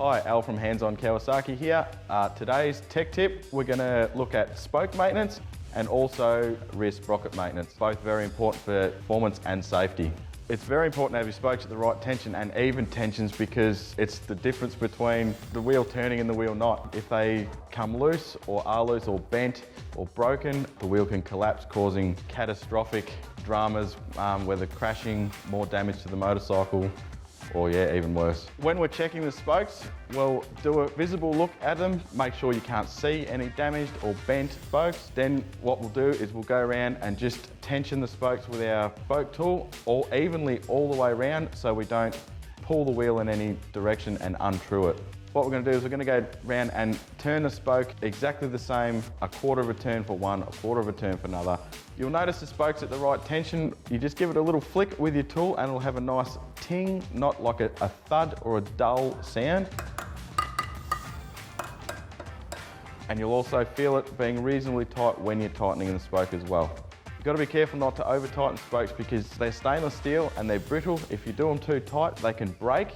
Hi, Al from Hands On Kawasaki here. Today's tech tip, we're going to look at spoke maintenance and also rear sprocket maintenance, both very important for performance and safety. It's very important to have your spokes at the right tension and even tensions because it's the difference between the wheel turning and the wheel not. If they come loose or are loose or bent or broken, the wheel can collapse, causing catastrophic dramas, whether crashing, more damage to the motorcycle, or yeah, even worse. When we're checking the spokes, we'll do a visible look at them, make sure you can't see any damaged or bent spokes. Then what we'll do is we'll go around and just tension the spokes with our spoke tool all evenly all the way around so we don't pull the wheel in any direction and untrue it. What we're going to do is we're going to go around and turn the spoke exactly the same, a quarter of a turn for one, a quarter of a turn for another. You'll notice the spoke's at the right tension. You just give it a little flick with your tool and it'll have a nice ting, not like a thud or a dull sound. And you'll also feel it being reasonably tight when you're tightening the spoke as well. You've got to be careful not to over tighten spokes because they're stainless steel and they're brittle. If you do them too tight, they can break.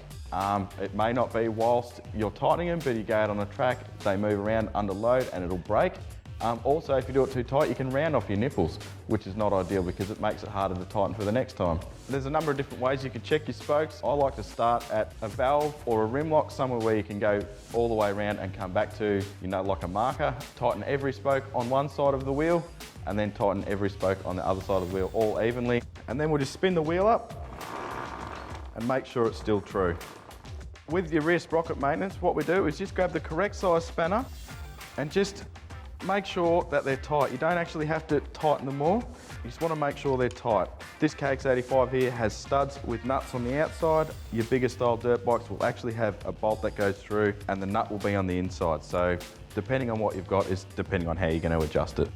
It may not be whilst you're tightening them, but you go out on a track, they move around under load and it'll break. Also, if you do it too tight, you can round off your nipples, which is not ideal because it makes it harder to tighten for the next time. There's a number of different ways you can check your spokes. I like to start at a valve or a rim lock, somewhere where you can go all the way around and come back to, like a marker. Tighten every spoke on one side of the wheel and then tighten every spoke on the other side of the wheel all evenly. And then we'll just spin the wheel up and make sure it's still true. With your rear sprocket maintenance, what we do is just grab the correct size spanner and just make sure that they're tight. You don't actually have to tighten them all. You just want to make sure they're tight. This KX85 here has studs with nuts on the outside. Your bigger style dirt bikes will actually have a bolt that goes through and the nut will be on the inside. So depending on what you've got is depending on how you're going to adjust it.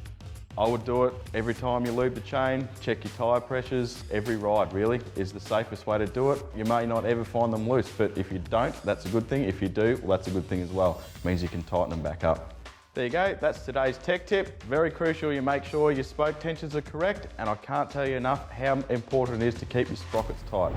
I would do it every time you lube the chain, check your tyre pressures. Every ride really is the safest way to do it. You may not ever find them loose, but if you don't, that's a good thing. If you do, well, that's a good thing as well. It means you can tighten them back up. There you go, that's today's tech tip. Very crucial you make sure your spoke tensions are correct, and I can't tell you enough how important it is to keep your sprockets tight.